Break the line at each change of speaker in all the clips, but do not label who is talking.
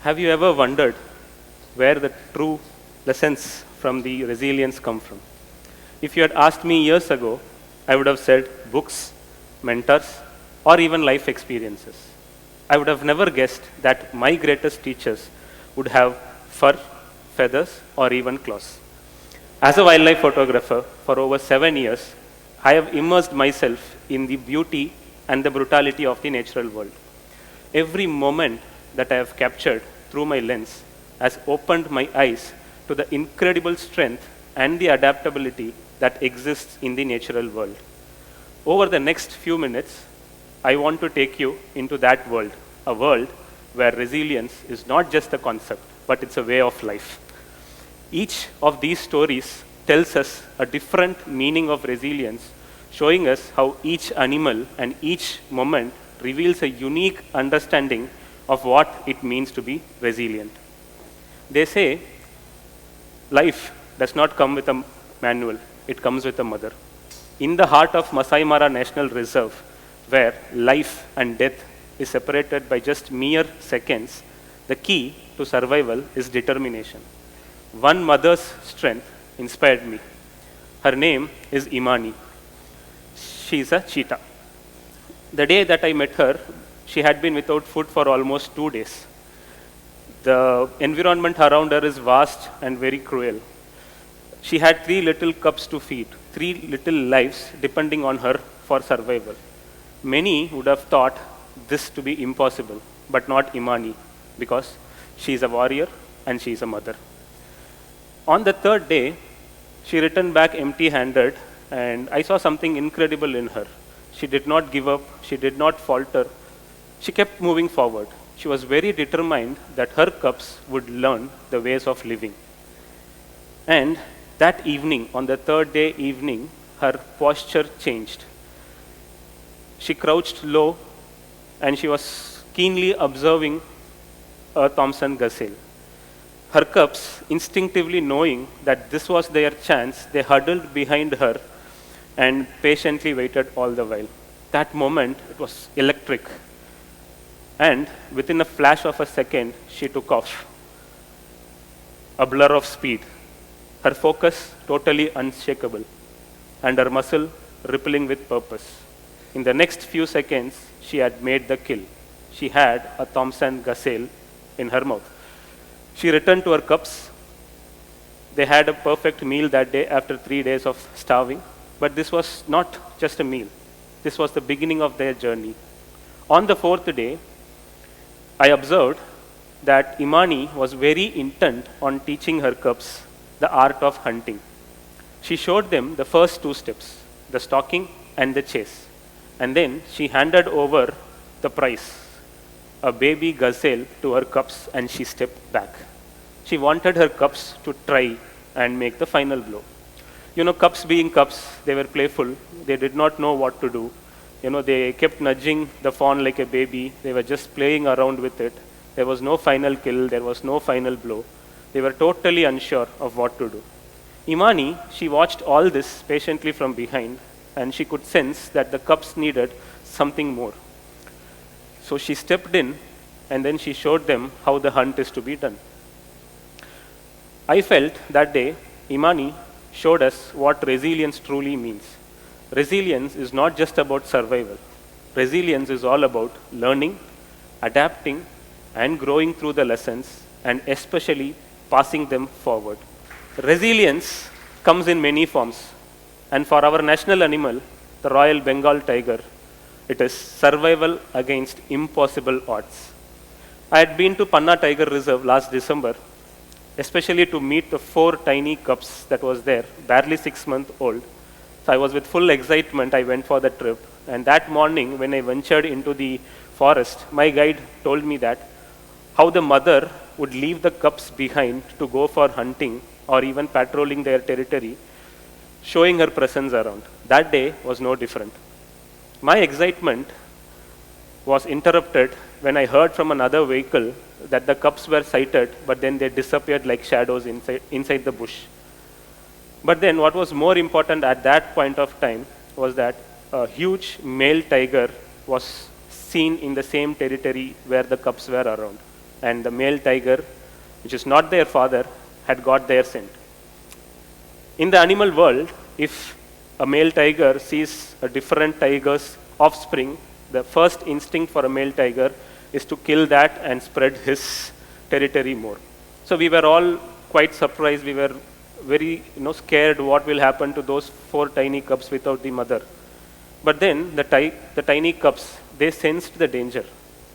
Have you ever wondered where the true lessons from the resilience come from? If you had asked me years ago, I would have said books, mentors, or even life experiences. I would have never guessed that my greatest teachers would have fur, feathers, or even claws. As a wildlife photographer for over 7 years, I have immersed myself in the beauty and the brutality of the natural world. Every moment that I have captured through my lens has opened my eyes to the incredible strength and the adaptability that exists in the natural world. Over the next few minutes, I want to take you into that world, a world where resilience is not just a concept, but it's a way of life. Each of these stories tells us a different meaning of resilience, showing us how each animal and each moment reveals a unique understanding of what it means to be resilient. They say life does not come with a manual, it comes with a mother. In the heart of Masai Mara National Reserve, where life and death is separated by just mere seconds, the key to survival is determination. One mother's strength inspired me. Her name is Imani. She is a cheetah. The day that I met her, she had been without food for almost 2 days. The environment around her is vast and very cruel. She had 3 little cubs to feed, 3 little lives depending on her for survival. Many would have thought this to be impossible, but not Imani, because she is a warrior and she is a mother. On the 3rd day, she returned back empty-handed, and I saw something incredible in her. She did not give up, she did not falter, she kept moving forward. She was very determined that her cubs would learn the ways of living. And that evening, on the 3rd day evening, her posture changed. She crouched low and she was keenly observing a Thompson gazelle. Her cubs, instinctively knowing that this was their chance, they huddled behind her and patiently waited all the while. That moment, it was electric. And within a flash of a second, she took off. A blur of speed. Her focus totally unshakable, and her muscle rippling with purpose. In the next few seconds, she had made the kill. She had a Thompson gazelle in her mouth. She returned to her cubs. They had a perfect meal that day after 3 days of starving. But this was not just a meal. This was the beginning of their journey. On the 4th day, I observed that Imani was very intent on teaching her cubs the art of hunting. She showed them the first 2 steps, the stalking and the chase. And then she handed over the prize, a baby gazelle, to her cubs, and she stepped back. She wanted her cubs to try and make the final blow. Cubs being cubs, they were playful. They did not know what to do. They kept nudging the fawn like a baby. They were just playing around with it. There was no final kill. There was no final blow. They were totally unsure of what to do. Imani, she watched all this patiently from behind, and she could sense that the cubs needed something more. So she stepped in, and then she showed them how the hunt is to be done. I felt that day, Imani showed us what resilience truly means. Resilience is not just about survival. Resilience is all about learning, adapting, and growing through the lessons, and especially passing them forward. Resilience comes in many forms. And for our national animal, the Royal Bengal tiger, it is survival against impossible odds. I had been to Panna Tiger Reserve last December, especially to meet the 4 tiny cubs that was there, barely 6 months old. So I was with full excitement, I went for the trip. And that morning, when I ventured into the forest, my guide told me that how the mother would leave the cubs behind to go for hunting or even patrolling their territory, showing her presence around. That day was no different. My excitement was interrupted when I heard from another vehicle that the cubs were sighted, but then they disappeared like shadows inside the bush. But then what was more important at that point of time was that a huge male tiger was seen in the same territory where the cubs were around. and the male tiger, which is not their father, had got their scent. In the animal world, if a male tiger sees a different tiger's offspring, the first instinct for a male tiger is to kill that and spread his territory more. So we were all quite surprised. We were very scared what will happen to those 4 tiny cubs without the mother. But then the tiny cubs, they sensed the danger.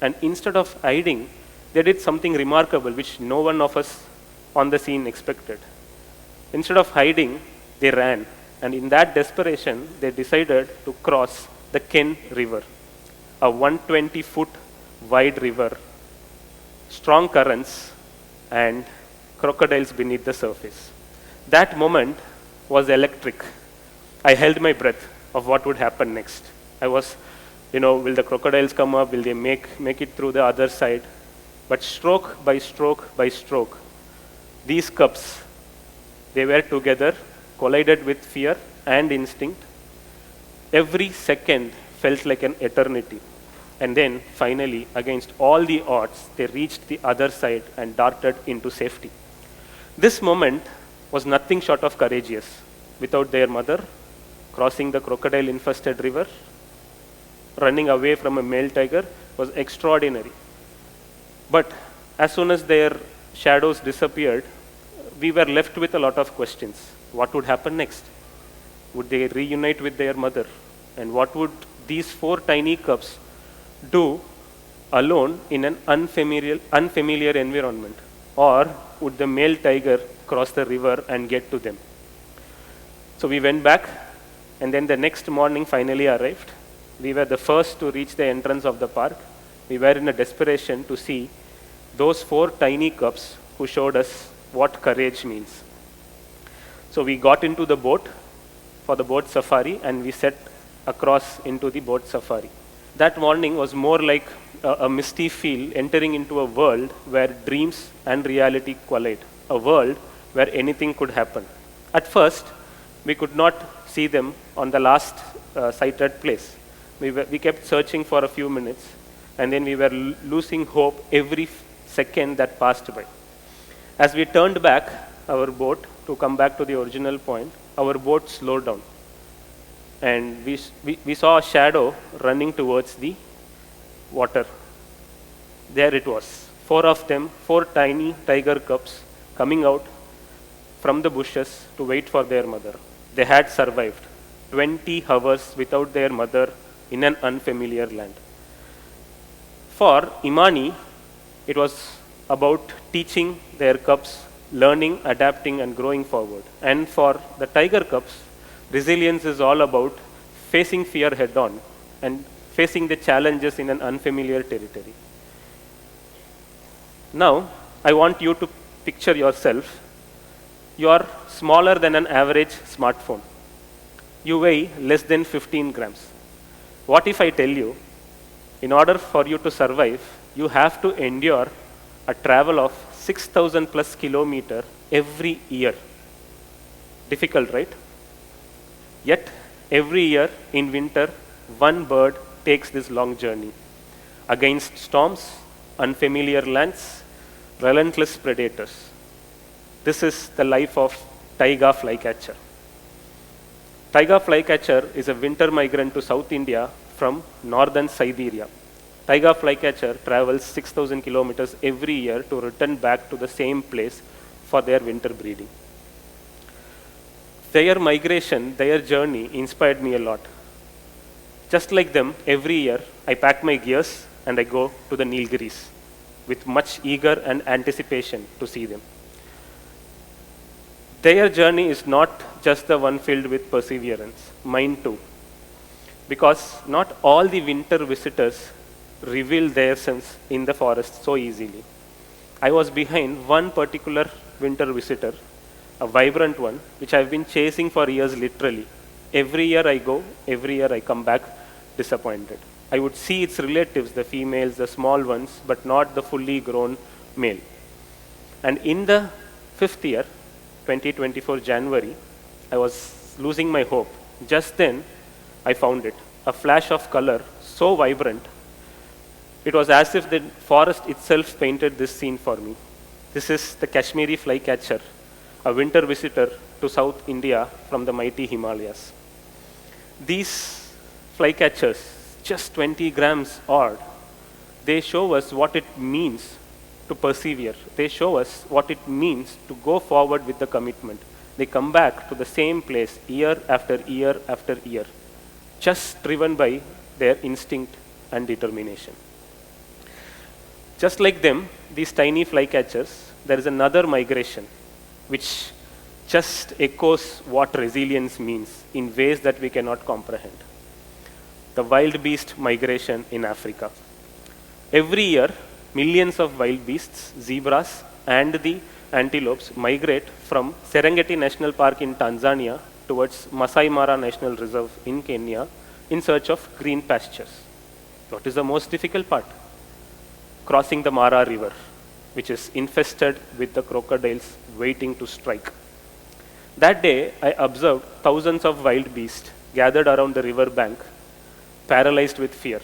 And instead of hiding, they did something remarkable which no one of us on the scene expected. Instead of hiding, they ran. And in that desperation, they decided to cross the Ken River, a 120-foot wide river, strong currents, and crocodiles beneath the surface. That moment was electric. I held my breath of what would happen next. I was, will the crocodiles come up? Will they make it through the other side? But stroke by stroke by stroke, these cubs, they were together, collided with fear and instinct. Every second felt like an eternity. And then, finally, against all the odds, they reached the other side and darted into safety. This moment was nothing short of courageous. Without their mother, crossing the crocodile-infested river, running away from a male tiger was extraordinary. But as soon as their shadows disappeared, we were left with a lot of questions. What would happen next? Would they reunite with their mother? And what would these 4 tiny cubs do alone in an unfamiliar environment? Or would the male tiger cross the river and get to them? So we went back, and then the next morning finally arrived. We were the first to reach the entrance of the park. We were in a desperation to see those 4 tiny cubs who showed us what courage means. So we got into the boat for the boat safari, and we set across into the boat safari. That morning was more like a misty feel, entering into a world where dreams and reality collide, a world where anything could happen. At first, we could not see them on the last sighted place. We kept searching for a few minutes, and then we were losing hope every second that passed by. As we turned back our boat to come back to the original point, our boat slowed down. And we saw a shadow running towards the water. There it was. 4 of them, 4 tiny tiger cubs coming out from the bushes to wait for their mother. They had survived 20 hours without their mother in an unfamiliar land. For Imani, it was about teaching their cubs, learning, adapting, and growing forward. And for the tiger cubs, resilience is all about facing fear head on and facing the challenges in an unfamiliar territory. Now, I want you to picture yourself. You are smaller than an average smartphone. You weigh less than 15 grams. What if I tell you, in order for you to survive, you have to endure a travel of 6,000 plus kilometers every year? Difficult, right? Yet, every year in winter, one bird takes this long journey against storms, unfamiliar lands, relentless predators. This is the life of taiga flycatcher. Taiga flycatcher is a winter migrant to South India from northern Siberia. Taiga flycatcher travels 6,000 kilometers every year to return back to the same place for their winter breeding. Their migration, their journey inspired me a lot. Just like them, every year I pack my gears and I go to the Nilgiris with much eager and anticipation to see them. Their journey is not just the one filled with perseverance, mine too. Because not all the winter visitors reveal their sense in the forest so easily. I was behind one particular winter visitor, a vibrant one, which I've been chasing for years literally. Every year I go, every year I come back disappointed. I would see its relatives, the females, the small ones, but not the fully grown male. And in the 5th year, 2024 January, I was losing my hope. Just then, I found it. A flash of color so vibrant, It was as if the forest itself painted this scene for me. This is the Kashmiri flycatcher, a winter visitor to South India from the mighty Himalayas. These flycatchers, just 20 grams odd, they show us what it means to persevere. They show us what it means to go forward with the commitment. They come back to the same place year after year after year, just driven by their instinct and determination. Just like them, these tiny flycatchers, there is another migration which just echoes what resilience means in ways that we cannot comprehend. The wild beast migration in Africa. Every year, millions of wild beasts, zebras, and the antelopes migrate from Serengeti National Park in Tanzania towards Masai Mara National Reserve in Kenya in search of green pastures. What is the most difficult part? Crossing the Mara River, which is infested with the crocodiles waiting to strike. That day, I observed thousands of wild beasts gathered around the river bank, paralyzed with fear.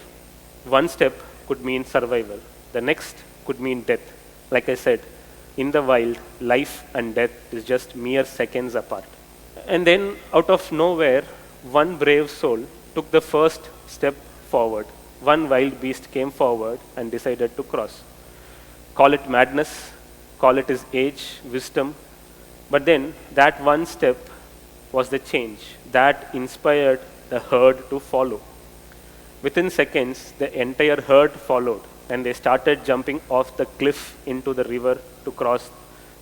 One step could mean survival. The next could mean death. Like I said, in the wild, life and death is just mere seconds apart. And then, out of nowhere, one brave soul took the first step forward. One wild beast came forward and decided to cross. Call it madness, call it his age, wisdom, but then that one step was the change that inspired the herd to follow. Within seconds, the entire herd followed, and they started jumping off the cliff into the river to cross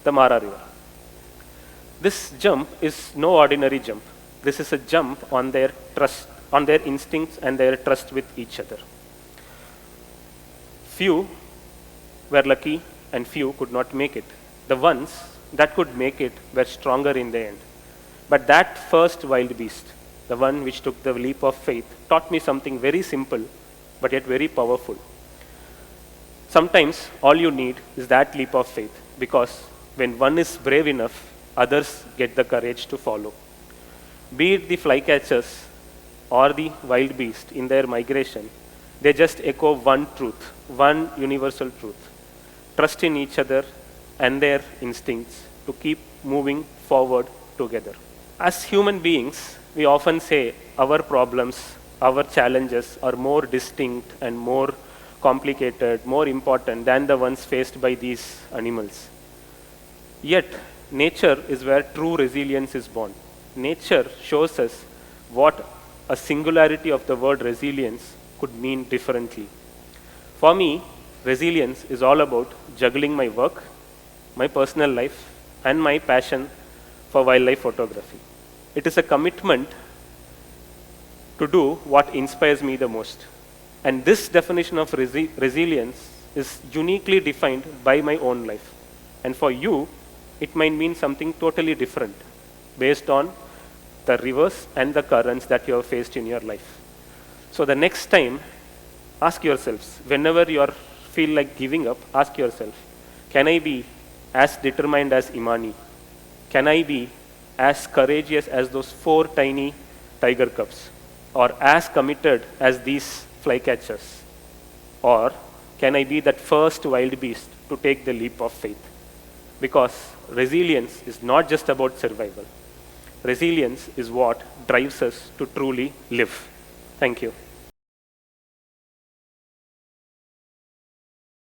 the Mara River. This jump is no ordinary jump. This is a jump on their trust, on their instincts and their trust with each other. Few were lucky and few could not make it. The ones that could make it were stronger in the end. But that first wild beast, the one which took the leap of faith, taught me something very simple but yet very powerful. Sometimes all you need is that leap of faith, because when one is brave enough, others get the courage to follow. Be it the flycatchers or the wild beast in their migration, they just echo one truth, one universal truth. Trust in each other and their instincts to keep moving forward together. As human beings, we often say our problems, our challenges are more distinct and more complicated, more important than the ones faced by these animals. Yet, nature is where true resilience is born. Nature shows us what a singularity of the word resilience could mean differently. For me, resilience is all about juggling my work, my personal life, and my passion for wildlife photography. It is a commitment to do what inspires me the most. And this definition of resilience is uniquely defined by my own life. And for you, it might mean something totally different based on the rivers and the currents that you have faced in your life. So the next time, ask yourselves, whenever you feel like giving up, ask yourself, can I be as determined as Imani? Can I be as courageous as those 4 tiny tiger cubs? Or as committed as these flycatchers? Or can I be that first wild beast to take the leap of faith? Because resilience is not just about survival. Resilience is what drives us to truly live. Thank you.